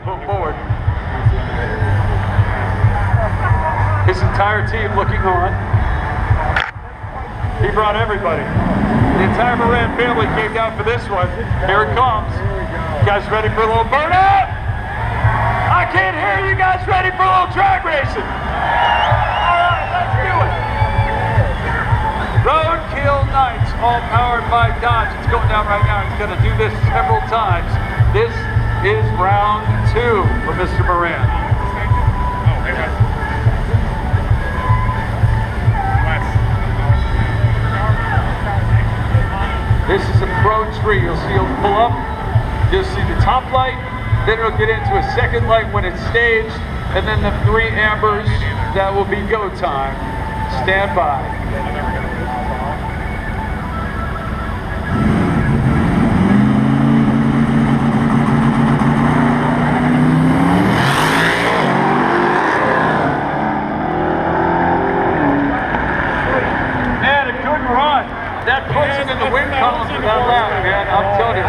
move forward. His entire team looking on. He brought everybody. The entire Moran family came down for this one. Here it comes. You guys ready for a little burnout? I can't hear you guys ready for a little drag racing. All right, let's do it. Roadkill Nights, all powered by Dodge. It's going down right now. He's going to do this several times. This is round 2 for Mr. Moran. This is approach 3. You'll see it'll pull up. You'll see the top light. Then it'll get into a second light when it's staged. And then the 3 ambers, that will be go time. Stand by. Man, a good run. That puts him in the win column for that lap, man. I'm telling you.